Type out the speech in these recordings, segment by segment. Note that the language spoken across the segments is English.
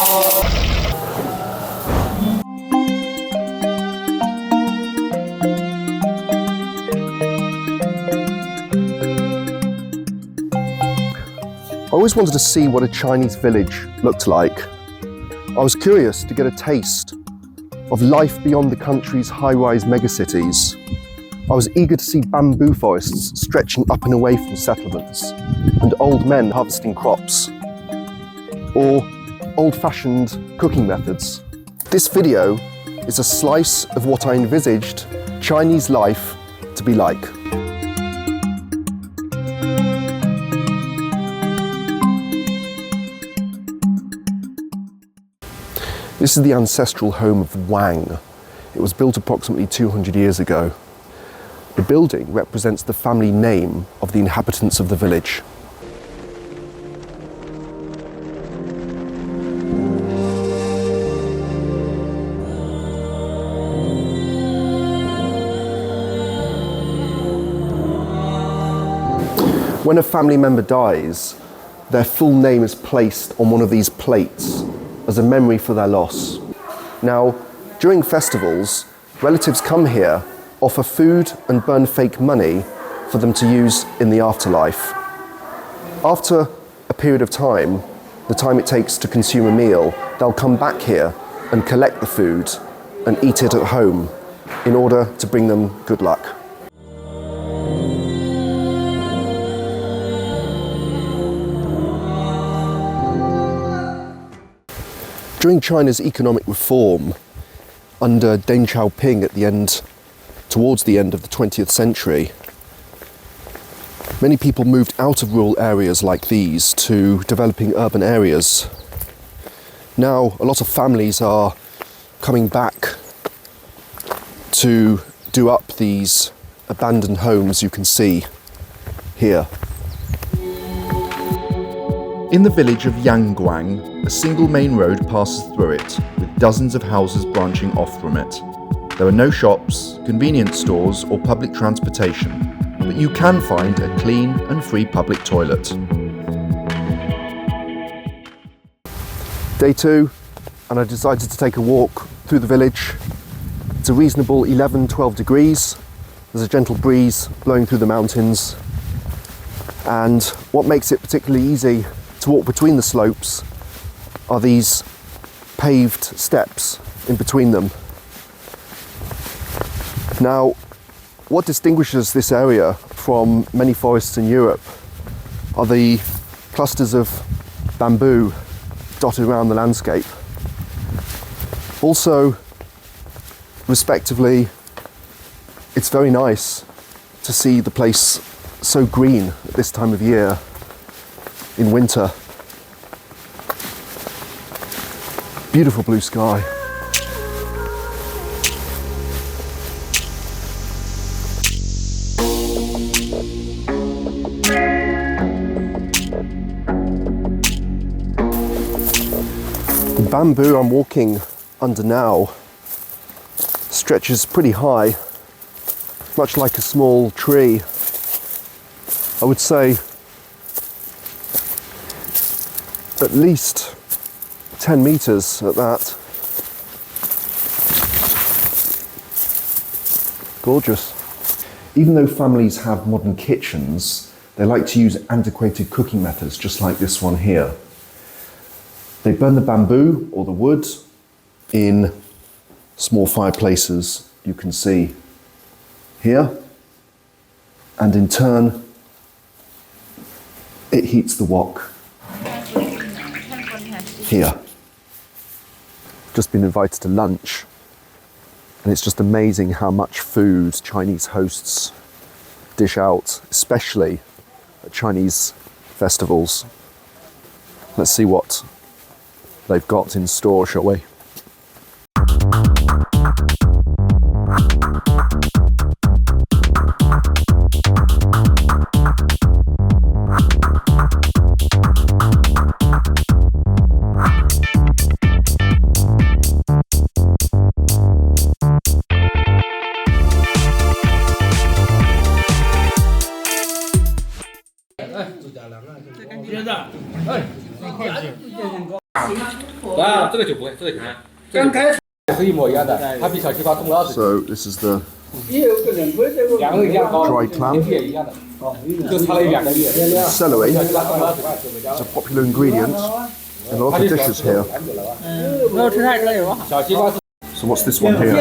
I always wanted to see what a Chinese village looked like. I was curious to get a taste of life beyond the country's high-rise megacities. I was eager to see bamboo forests stretching up and away from settlements, and old men harvesting crops, or old-fashioned cooking methods. This video is a slice of what I envisaged Chinese life to be like. This is the ancestral home of Wang. It was built approximately 200 years ago. The building represents the family name of the inhabitants of the village. When a family member dies, their full name is placed on one of these plates as a memory for their loss. Now, during festivals, relatives come here, offer food and burn fake money for them to use in the afterlife. After a period of time, the time it takes to consume a meal, they'll come back here and collect the food and eat it at home in order to bring them good luck. During China's economic reform under Deng Xiaoping towards the end of the 20th century, many people moved out of rural areas like these to developing urban areas. Now, a lot of families are coming back to do up these abandoned homes you can see here. In the village of Yangguang, a single main road passes through it, with dozens of houses branching off from it. There are no shops, convenience stores, or public transportation, but you can find a clean and free public toilet. Day 2, and I decided to take a walk through the village. It's a reasonable 11-12 degrees. There's a gentle breeze blowing through the mountains, and what makes it particularly easy to walk between the slopes are these paved steps in between them. Now, what distinguishes this area from many forests in Europe are the clusters of bamboo dotted around the landscape. Also, respectively, it's very nice to see the place so green at this time of year in winter. Beautiful blue sky. The bamboo I'm walking under now stretches pretty high, much like a small tree. I would say at least 10 meters at that. Gorgeous. Even though families have modern kitchens, they like to use antiquated cooking methods just like this one here. They burn the bamboo or the wood in small fireplaces you can see here, and in turn it heats the wok here. Just been invited to lunch, and it's just amazing how much food Chinese hosts dish out, especially at Chinese festivals. Let's see what they've got in store, shall we? 啊，这个酒不会，这个酒不会。刚开始是一模一样的，它比小西瓜冻了20 So this is the 两个一样高， dried clam. 也一样的，就差了2个月。 Celery 小西瓜冻了20块， is a popular ingredient in a lot of dishes here. 没有吃太这有好。小西瓜是 So what's this one here?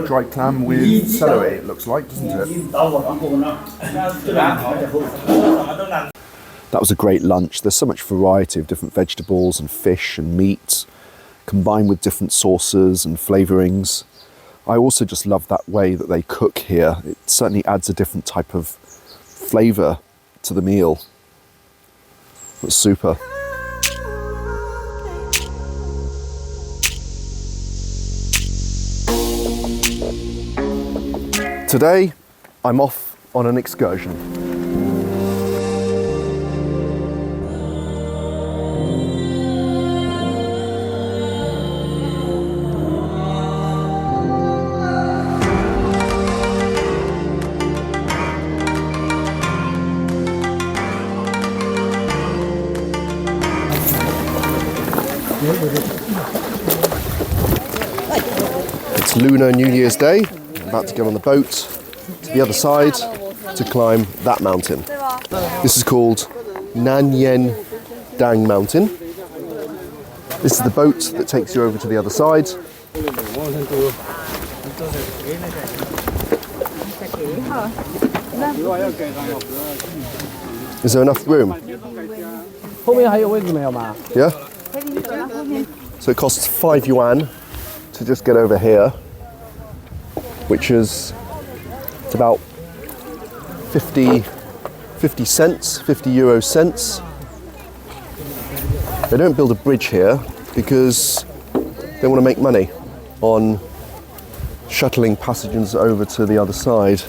Dried clam with celery, it looks like, doesn't it? That was a great lunch. There's so much variety of different vegetables and fish and meat, combined with different sauces and flavourings. I also just love that way that they cook here. It certainly adds a different type of flavour to the meal. It's super. Today, I'm off on an excursion. It's Lunar New Year's Day. I'm about to get on the boat to the other side to climb that mountain. This is called Nan Yan Dang Mountain. This is the boat that takes you over to the other side. Is there enough room? Yeah? So it costs 5 yuan to just get over here, which is it's about 50 cents, 50 euro cents. They don't build a bridge here because they want to make money on shuttling passengers over to the other side.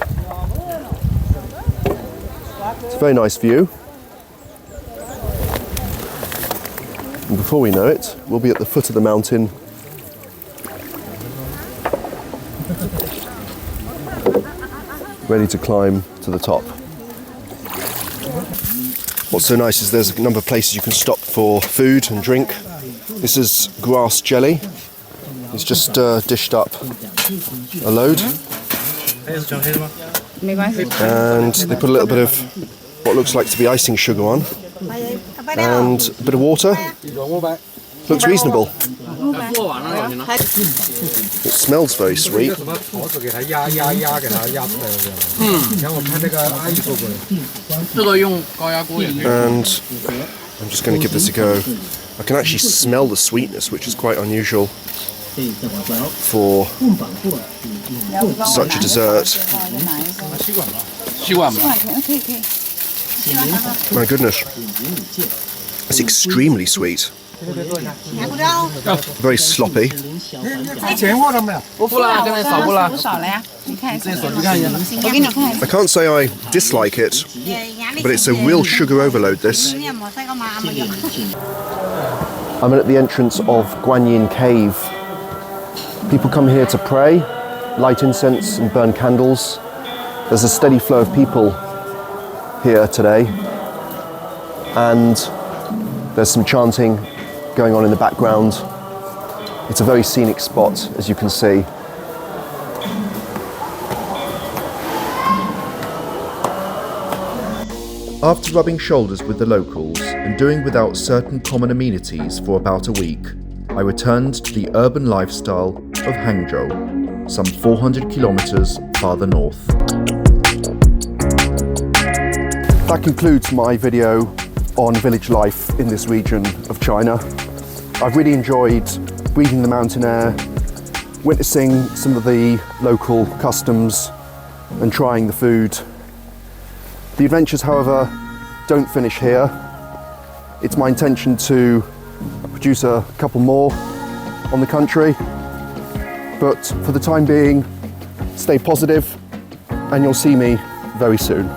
It's a very nice view. And before we know it, we'll be at the foot of the mountain. Ready to climb to the top. What's so nice is there's a number of places you can stop for food and drink. This is grass jelly. It's just dished up a load. And they put a little bit of what looks like to be icing sugar on. And a bit of water. Looks reasonable. It smells very sweet. And I'm just going to give this a go. I can actually smell the sweetness, which is quite unusual for such a dessert. My goodness. It's extremely sweet. Very sloppy. I can't say I dislike it, but it's a real sugar overload, this. I'm at the entrance of Guanyin Cave. People come here to pray, light incense and burn candles. There's a steady flow of people here today, and there's some chanting going on in the background. It's a very scenic spot, as you can see. After rubbing shoulders with the locals and doing without certain common amenities for about a week, I returned to the urban lifestyle of Hangzhou, some 400 kilometers farther north. That concludes my video on village life in this region of China. I've really enjoyed breathing the mountain air, witnessing some of the local customs and trying the food. The adventures, however, don't finish here. It's my intention to produce a couple more on the country, but for the time being, stay positive and you'll see me very soon.